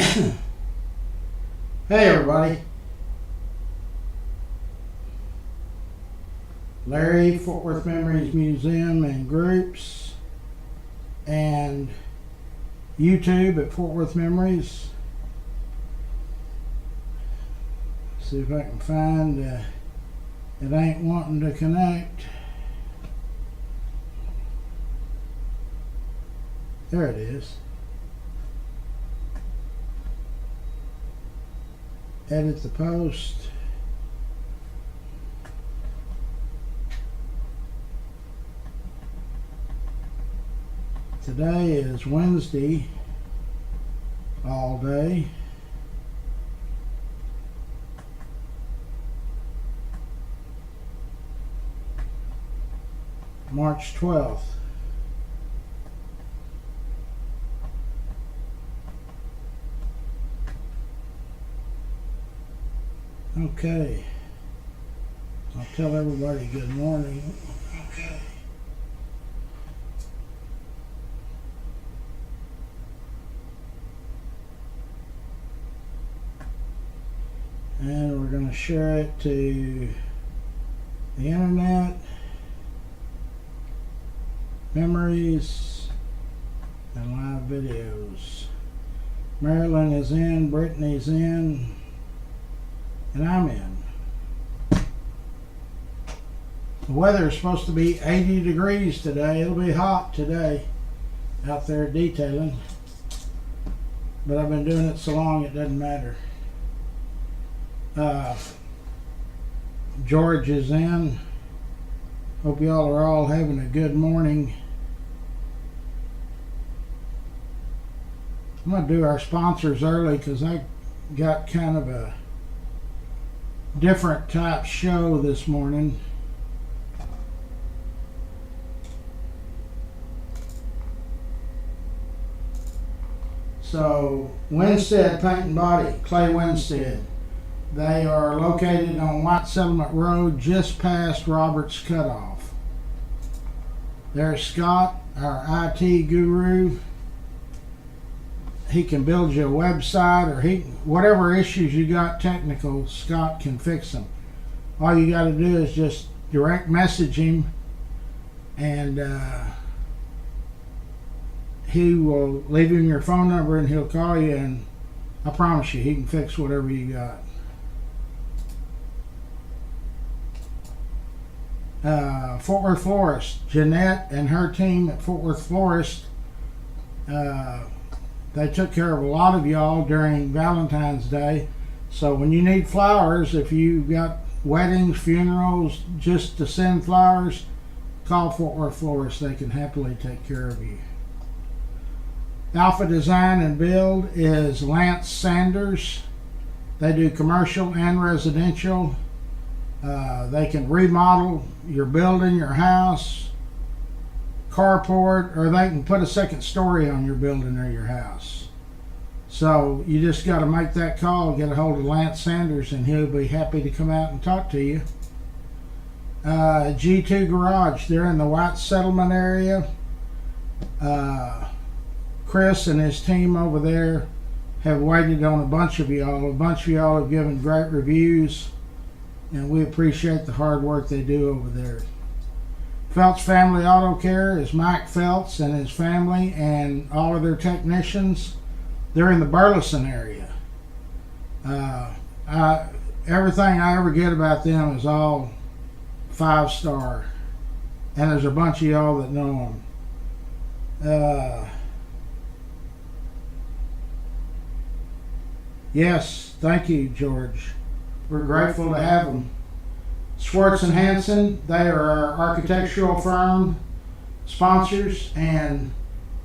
Hey everybody, Larry, Fort Worth Memories Museum and Groups, and YouTube at Fort Worth Memories. See if I can find it ain't wanting to connect. There it is. Edit the post. Today is Wednesday all day. March 12th. Okay. I'll tell everybody good morning. Okay. And we're going to share it to the internet, memories, and live videos. Marilyn is in, Brittany's in, and I'm in. The weather is supposed to be 80 degrees today. It'll be hot today out there detailing, but I've been doing it so long it doesn't matter. George is in. Hope y'all are all having a good morning. I'm going to do our sponsors early because I got kind of a different type show this morning. So, Winstead Paint and Body, Clay Winstead. They are located on White Settlement Road, just past Roberts Cutoff. There's Scott, our IT guru. He can build you a website, or whatever issues you got technical, Scott can fix them. All you got to do is just direct message him, and he will leave him your phone number, and he'll call you, and I promise you he can fix whatever you got. Fort Worth Florist, Jeanette and her team at Fort Worth Florist, they took care of a lot of y'all during Valentine's Day. So when you need flowers, if you've got weddings, funerals, just to send flowers, call Fort Worth Florist. They can happily take care of you. Alpha Design and Build is Lance Sanders. They do commercial and residential. They can remodel your building, your house, carport, or they can put a second story on your building or your house. So you just got to make that call, get a hold of Lance Sanders, and he'll be happy to come out and talk to you. G2 Garage, they're in the White Settlement area. Chris and his team over there have waited on a bunch of y'all. A bunch of y'all have given great reviews, and we appreciate the hard work they do over there. Phelps Family Auto Care is Mike Phelps and his family and all of their technicians. They're in the Burleson area. Everything I ever get about them is all 5-star, and there's a bunch of y'all that know them. Yes, thank you, George. We're grateful to have them. Schwartz and Hanson, they are our architectural firm sponsors and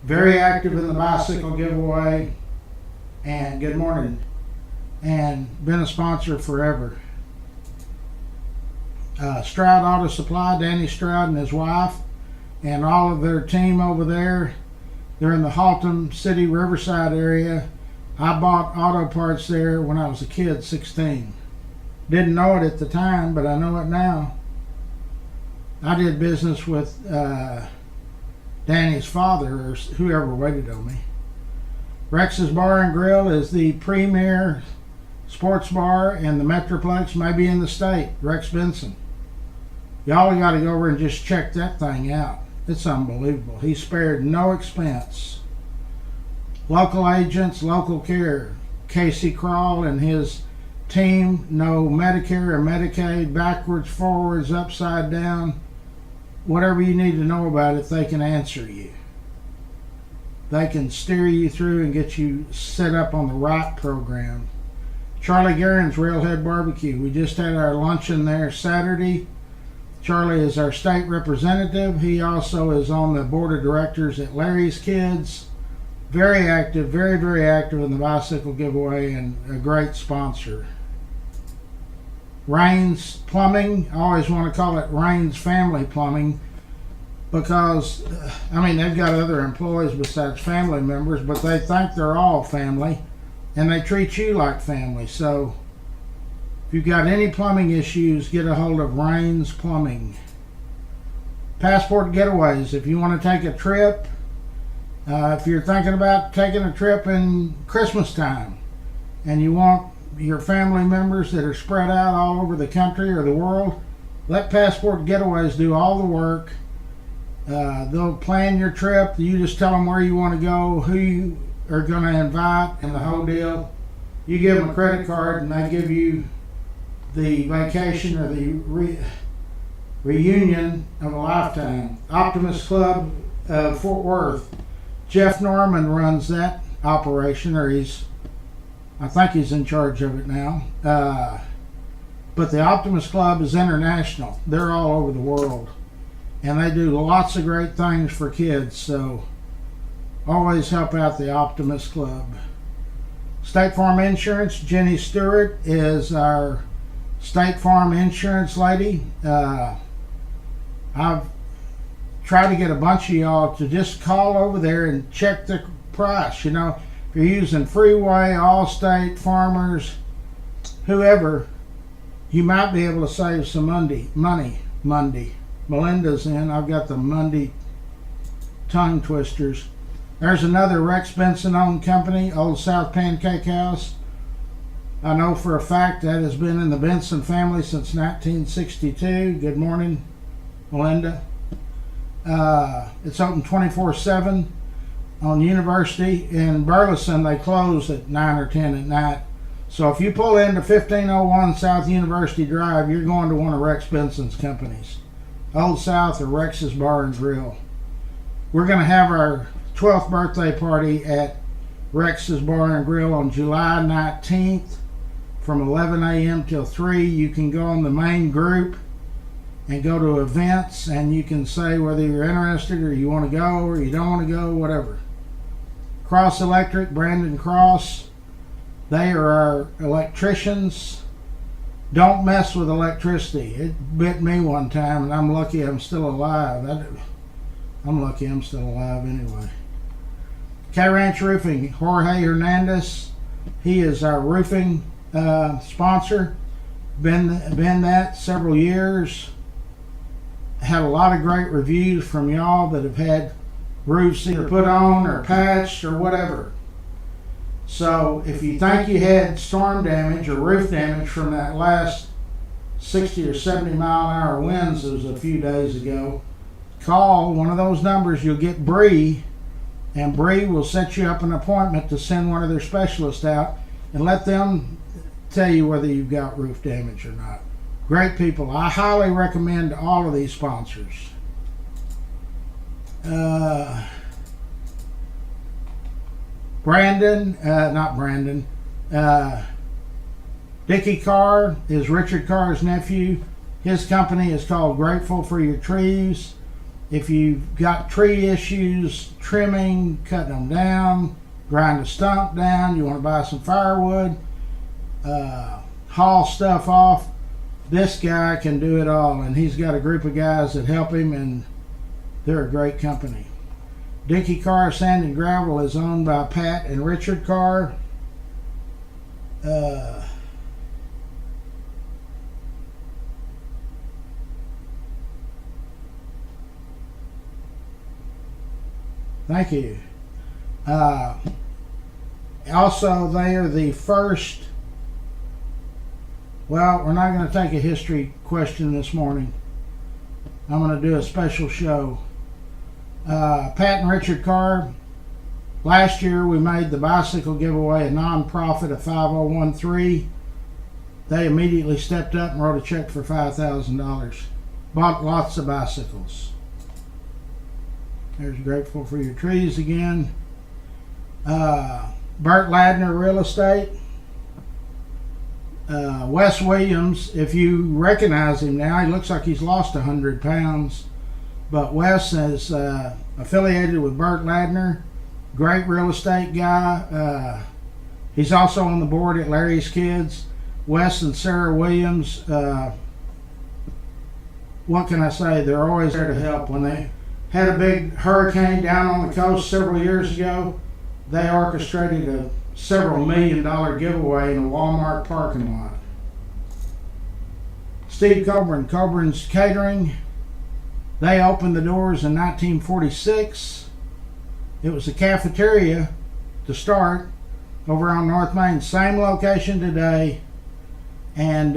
very active in the bicycle giveaway. And good morning. And been a sponsor forever. Stroud Auto Supply, Danny Stroud and his wife, and all of their team over there. They're in the Haltom City, Riverside area. I bought auto parts there when I was a kid, 16. Didn't know it at the time, but I know it now. I did business with Danny's father, or whoever waited on me. Rex's Bar and Grill is the premier sports bar in the Metroplex, maybe in the state. Rex Benson. Y'all got to go over and just check that thing out. It's unbelievable. He spared no expense. Local agents, local care. Casey Crawl and his team know Medicare or Medicaid, backwards, forwards, upside down. Whatever you need to know about it, they can answer you. They can steer you through and get you set up on the right program. Charlie Guerin's Railhead Barbecue. We just had our luncheon there Saturday. Charlie is our state representative. He also is on the board of directors at Larry's Kids. Very active, very, very active in the bicycle giveaway and a great sponsor. Rains Plumbing. I always want to call it Rains Family Plumbing because, they've got other employees besides family members, but they think they're all family and they treat you like family. So if you've got any plumbing issues, get a hold of Rains Plumbing. Passport Getaways. If you want to take a trip, if you're thinking about taking a trip in Christmas time and you want your family members that are spread out all over the country or the world, let Passport Getaways do all the work. They'll plan your trip. You just tell them where you want to go, who you are going to invite, and the whole deal. You give them a credit card and they give you the vacation or the reunion of a lifetime. Optimist Club of Fort Worth. Jeff Norman runs that operation, or I think he's in charge of it now. But the Optimist Club is international. They're all over the world. And they do lots of great things for kids, so always help out the Optimist Club. State Farm Insurance. Jenny Stewart is our State Farm Insurance lady. I've tried to get a bunch of y'all to just call over there and check the price. If you're using Freeway, Allstate, Farmers, whoever, you might be able to save some money. Melinda's in. I've got the Monday tongue twisters. There's another Rex Benson owned company, Old South Pancake House. I know for a fact that has been in the Benson family since 1962. Good morning, Melinda. It's open 24/7 on University. In Burleson, they close at 9 or 10 at night. So if you pull into 1501 South University Drive, you're going to one of Rex Benson's companies. Old South or Rex's Bar and Grill. We're going to have our 12th birthday party at Rex's Bar and Grill on July 19th from 11 a.m. till 3. You can go on the main group and go to events, and you can say whether you're interested or you want to go or you don't want to go, whatever. Cross Electric, Brandon Cross. They are our electricians. Don't mess with electricity. It bit me one time, and I'm lucky I'm still alive. I'm lucky I'm still alive anyway. K-Ranch Roofing, Jorge Hernandez. He is our roofing sponsor. Been that several years. Had a lot of great reviews from y'all that have had roofs either put on or patched or whatever. So if you think you had storm damage or roof damage from that last 60 or 70 mile an hour winds that was a few days ago, call one of those numbers. You'll get Bree, and Bree will set you up an appointment to send one of their specialists out and let them tell you whether you've got roof damage or not. Great people. I highly recommend all of these sponsors. Dickie Carr is Richard Carr's nephew. His company is called Grateful for Your Trees. If you've got tree issues, trimming, cutting them down, grind a stump down, you want to buy some firewood, haul stuff off, this guy can do it all, and he's got a group of guys that help him, and they're a great company. Dickie Carr Sand and Gravel is owned by Pat and Richard Carr. Thank you. Also, they are the first. Well, we're not going to take a history question this morning. I'm going to do a special show. Pat and Richard Carr. Last year we made the bicycle giveaway a non-profit of 5013. They immediately stepped up and wrote a check for $5,000. Bought lots of bicycles. There's Grateful for Your Trees again. Bert Ladner Real Estate. Wes Williams, if you recognize him now, he looks like he's lost 100 pounds. But Wes is affiliated with Bert Ladner. Great real estate guy. He's also on the board at Larry's Kids. Wes and Sarah Williams, what can I say? They're always there to help. When they had a big hurricane down on the coast several years ago, they orchestrated a several $1 million giveaway in a Walmart parking lot. Steve Coburn, Coburn's Catering. They opened the doors in 1946. It was a cafeteria to start over on North Main. Same location today. And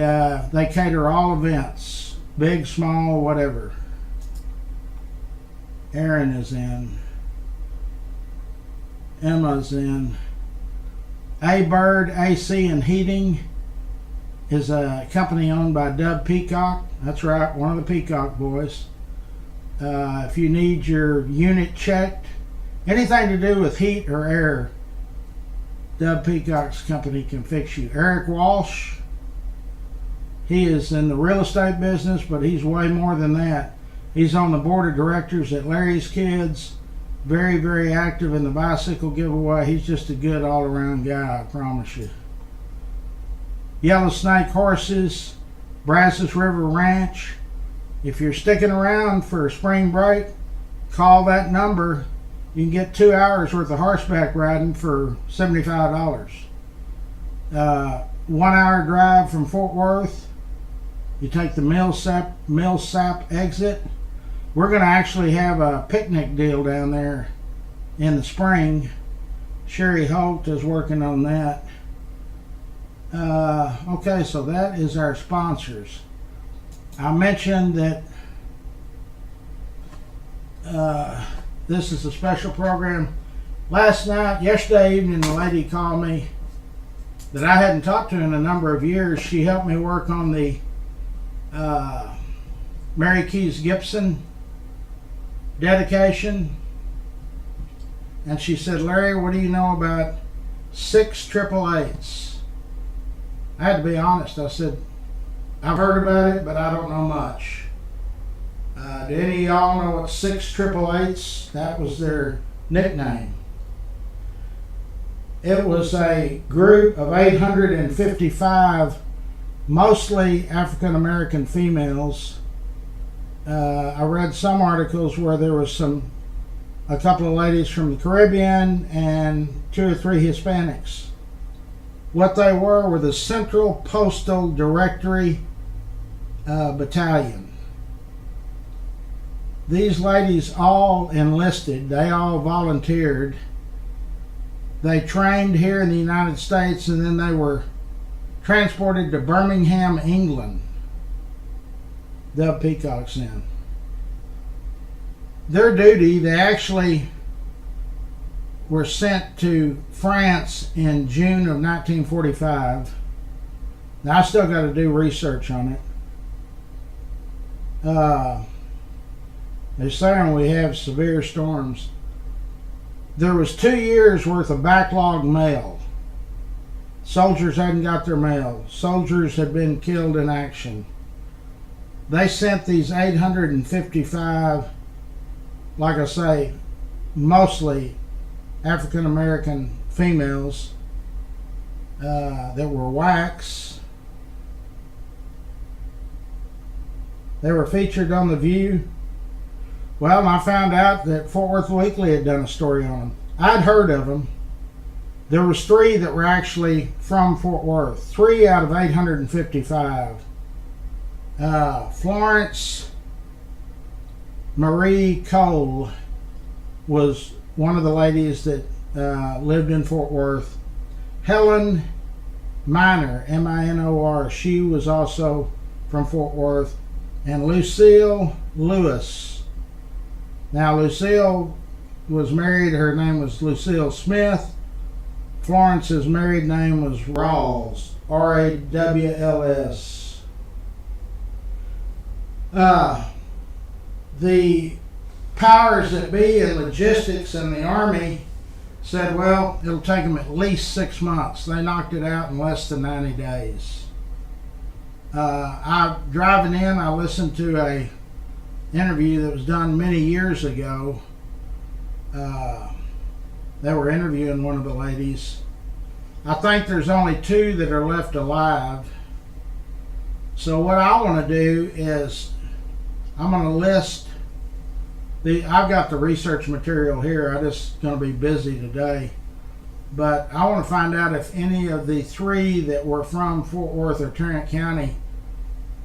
they cater all events. Big, small, whatever. Aaron is in. Emma's in. A-Bird AC and Heating is a company owned by Dub Peacock. That's right, one of the Peacock boys. If you need your unit checked, anything to do with heat or air, Dub Peacock's company can fix you. Eric Walsh, he is in the real estate business, but he's way more than that. He's on the board of directors at Larry's Kids. Very, very active in the bicycle giveaway. He's just a good all-around guy, I promise you. Yellow Snake Horses, Brazos River Ranch. If you're sticking around for a spring break, call that number. You can get 2 hours worth of horseback riding for $75. 1 hour drive from Fort Worth. You take the Millsap exit. We're going to actually have a picnic deal down there in the spring. Sherry Holt is working on that. Okay, so that is our sponsors. I mentioned that this is a special program. Yesterday evening, a lady called me that I hadn't talked to in a number of years. She helped me work on the Mary Keys Gibson dedication. And she said, Larry, what do you know about 6 888s? I had to be honest. I said, I've heard about it, but I don't know much. Do any of y'all know what 6 888s? That was their nickname. It was a group of 855, mostly African American females. I read some articles where there was a couple of ladies from the Caribbean and 2 or 3 Hispanics. What they were the Central Postal Directory Battalion. These ladies all enlisted. They all volunteered. They trained here in the United States, and then they were transported to Birmingham, England. Dub Peacock's in. Their duty, they actually were sent to France in June of 1945. Now, I still got to do research on it. They're saying we have severe storms. There was 2 years worth of backlog mail. Soldiers hadn't got their mail. Soldiers had been killed in action. They sent these 855, like I say, mostly African American females that were wax. They were featured on The View. Well, and I found out that Fort Worth Weekly had done a story on them. I'd heard of them. There was 3 that were actually from Fort Worth. 3 out of 855. Florence Marie Cole was one of the ladies that lived in Fort Worth. Helen Minor, M-I-N-O-R. She was also from Fort Worth. And Lucille Lewis. Now, Lucille was married. Her name was Lucille Smith. Florence's married name was Rawls, R-A-W-L-S. The powers that be in logistics in the Army said, well, it'll take them at least 6 months. They knocked it out in less than 90 days. Driving in, I listened to a interview that was done many years ago. They were interviewing one of the ladies. I think there's only 2 that are left alive. So what I want to do is I'm going to list I've got the research material here. I'm just going to be busy today. But I want to find out if any of the 3 that were from Fort Worth or Tarrant County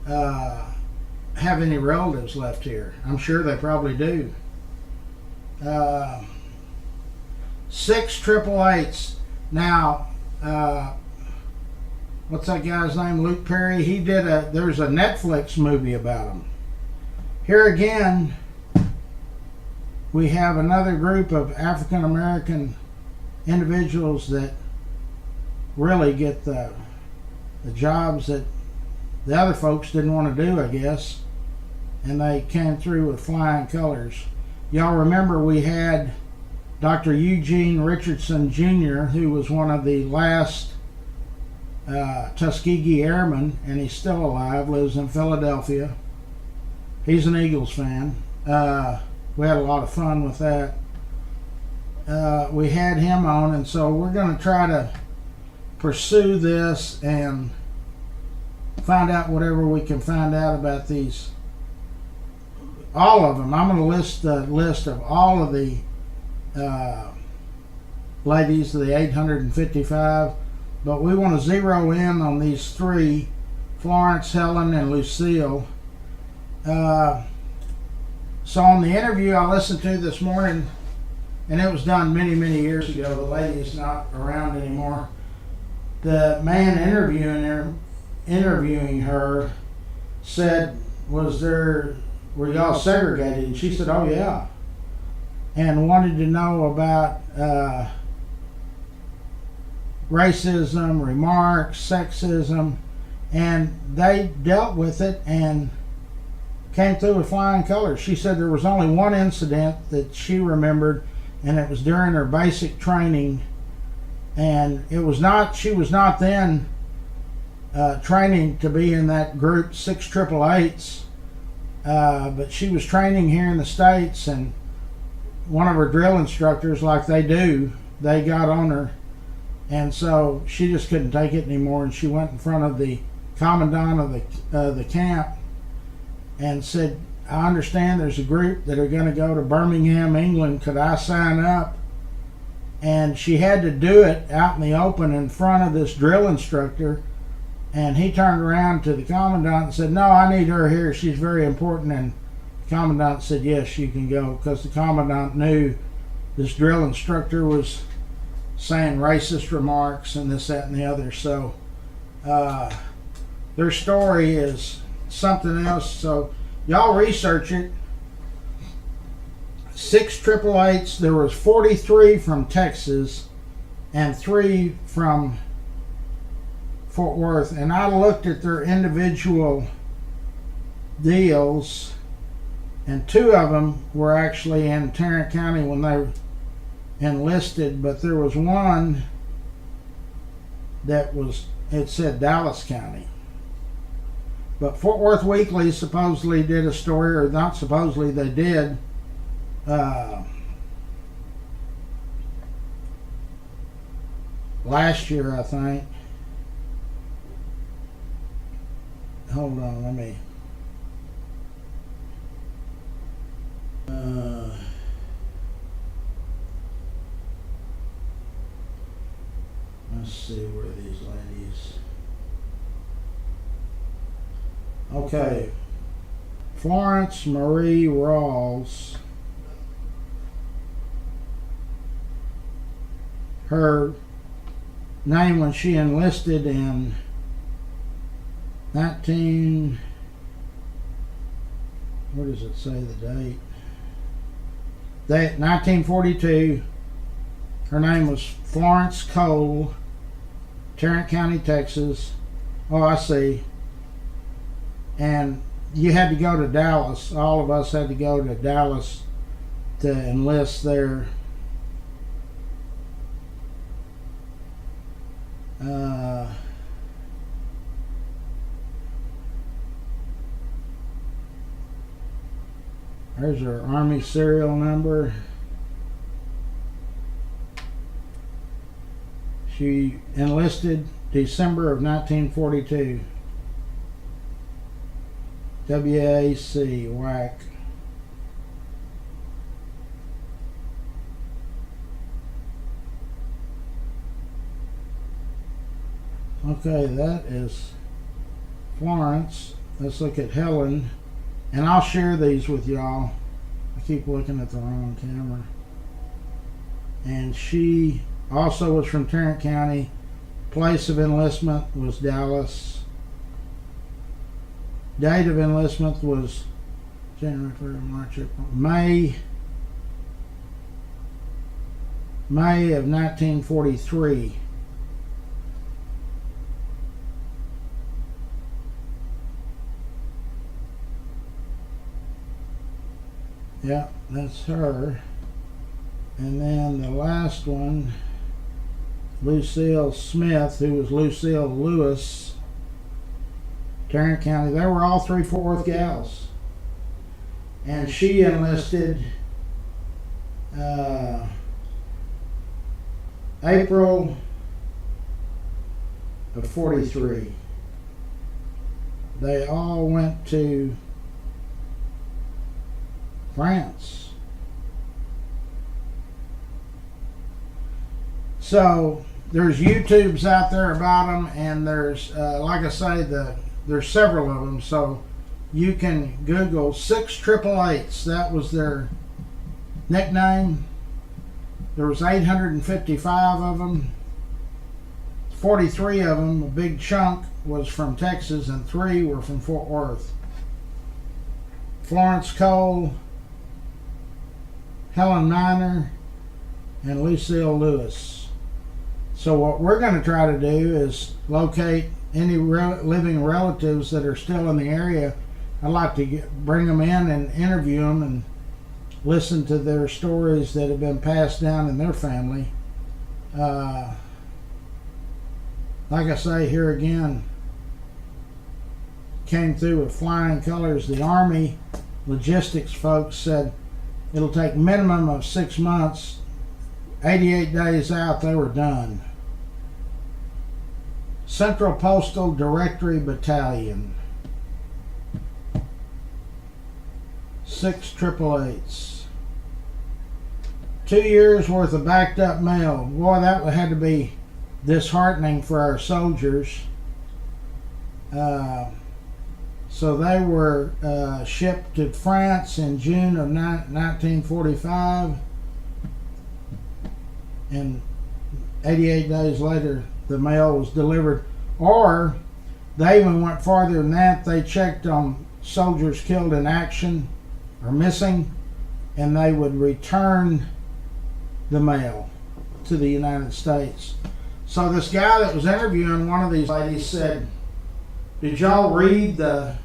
have any relatives left here. I'm sure they probably do. 6 888s. Now, what's that guy's name? Luke Perry. There's a Netflix movie about him. Here again, we have another group of African American individuals that really get the jobs that the other folks didn't want to do, I guess, and they came through with flying colors. Y'all remember we had Dr. Eugene Richardson Jr., who was one of the last Tuskegee Airmen, and he's still alive, lives in Philadelphia. He's an Eagles fan. We had a lot of fun with that. We had him on, and so we're going to try to pursue this and find out whatever we can find out about these. All of them. I'm going to list the list of all of the ladies, the 855, but we want to zero in on these 3, Florence, Helen, and Lucille. So on the interview I listened to this morning, and it was done many, many years ago. The lady is not around anymore. The man interviewing her said, were y'all segregated? And she said, oh yeah. And wanted to know about racism, remarks, sexism, and they dealt with it and came through with flying colors. She said there was only one incident that she remembered, and it was during her basic training, and she was not then training to be in that group 6 888s, but she was training here in the States, and one of her drill instructors, like they got on her, and so she just couldn't take it anymore, and she went in front of the commandant of the camp and said, I understand there's a group that are going to go to Birmingham, England. Could I sign up? And she had to do it out in the open in front of this drill instructor, and he turned around to the commandant and said, no, I need her here, she's very important. And the commandant said, yes, you can go, because the commandant knew this drill instructor was saying racist remarks and this, that, and the other. So their story is something else. So y'all research it. 6 888s. There was 43 from Texas and 3 from Fort Worth, and I looked at their individual deals, and 2 of them were actually in Tarrant County when they enlisted, but there was one that it said Dallas County. But Fort Worth Weekly supposedly did a story, or not supposedly, they did. Last year, I think. Hold on, let me. Let's see where these ladies. Okay, Florence Marie Rawls. Her name when she enlisted in 19, where does it say the date? 1942. Her name was Florence Cole, Tarrant County, Texas. Oh, I see. And you had to go to Dallas. All of us had to go to Dallas to enlist there. There's her Army serial number. She enlisted December of 1942. WAC, WAC. Okay, that is Florence. Let's look at Helen. And I'll share these with y'all. I keep looking at the wrong camera. And she also was from Tarrant County. Place of enlistment was Dallas. Date of enlistment was January, February, March, April, May of 1943. Yeah, that's her. And then the last one, Lucille Smith, who was Lucille Lewis, Tarrant County. They were all 3 Fort Worth gals. And she enlisted April of 43. They all went to France. So there's YouTubes out there about them, and there's like I say, there's several of them. So you can Google 688s. That was their nickname. There was 855 of them. 43 of them, a big chunk, was from Texas, and 3 were from Fort Worth. Florence Cole, Helen Miner, and Lucille Lewis. So what we're going to try to do is locate any living relatives that are still in the area. I'd like to bring them in and interview them and listen to their stories that have been passed down in their family. Like I say, here again, came through with flying colors. The Army logistics folks said it'll take minimum of 6 months. 88 days out, they were done. Central Postal Directory Battalion. 6 888s. 2 years worth of backed up mail. Boy, that had to be disheartening for our soldiers. So they were shipped to France in June of 1945, and 88 days later the mail was delivered. Or they even went farther than that. They checked on soldiers killed in action or missing, and they would return the mail to the United States. So this guy that was interviewing one of these ladies said, "Did y'all read the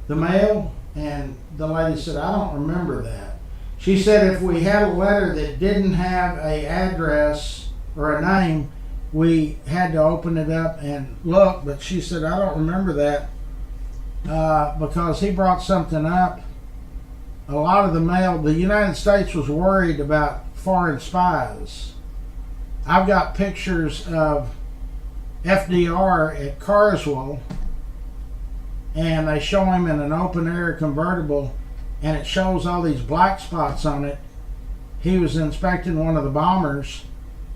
mail?" And the lady said, "I don't remember that." She said if we had a letter that didn't have a address or a name, we had to open it up and look. But she said, "I don't remember that because he brought something up. A lot of the mail, the United States was worried about foreign spies. I've got pictures of FDR at Carswell, and they show him in an open air convertible, and it shows all these black spots on it. He was inspecting one of the bombers,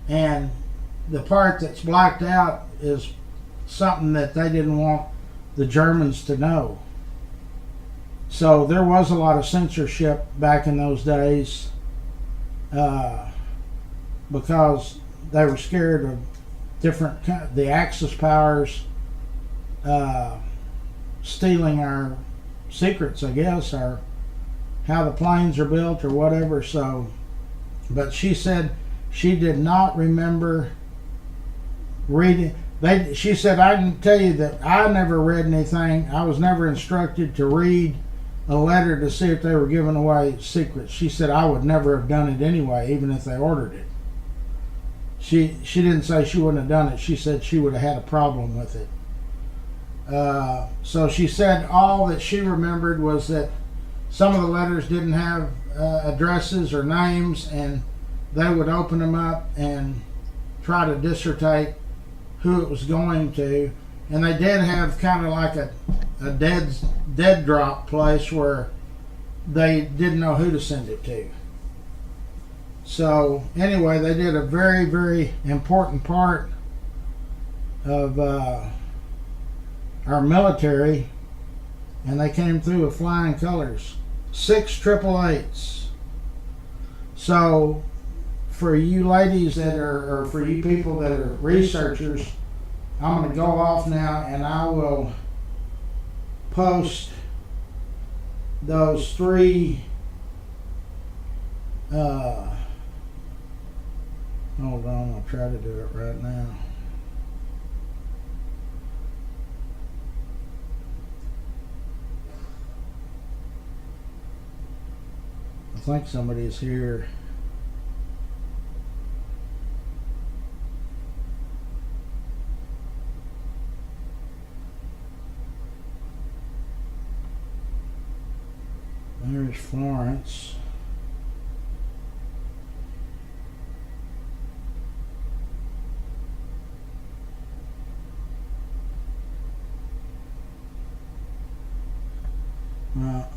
and the part that's blacked out is something that they didn't want the Germans to know. So there was a lot of censorship back in those days because they were scared of the Axis powers stealing our secrets, I guess, or how the planes are built or whatever. So, but she said she did not remember reading. She said, I can tell you that I never read anything. I was never instructed to read a letter to see if they were giving away secrets. She said I would never have done it anyway, even if they ordered it. She didn't say she wouldn't have done it. She said she would have had a problem with it. So she said all that she remembered was that some of the letters didn't have addresses or names, and they would open them up and try to dissertate who it was going to. And they did have kind of like a dead drop place where they didn't know who to send it to. So anyway, they did a very, very important part of our military, and they came through with flying colors. 6 888s. So for you ladies that are, or for you people that are researchers, I'm going to go off now and I will post those 3 hold on, I'll try to do it right now. I think somebody's here. There's Florence. Well,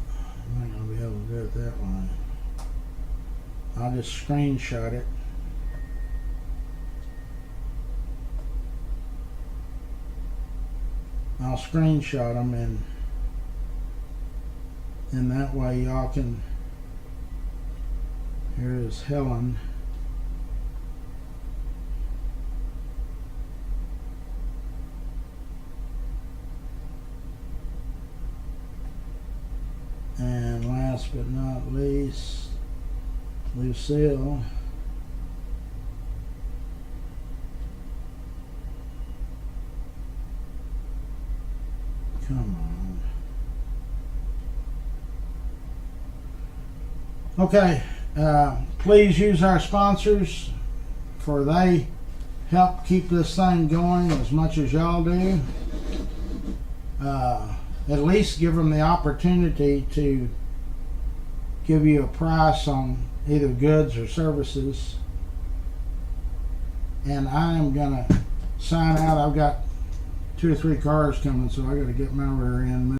I'm not going to be able to do it that way. I'll just screenshot it. I'll screenshot them, and that way y'all can. Here is Helen. And last but not least, Lucille. Come on. Okay, please use our sponsors, for they help keep this thing going as much as y'all do. At least give them the opportunity to give you a price on either goods or services. And I am gonna sign out. I've got 2 or 3 cars coming, so I got to get my rear end moved.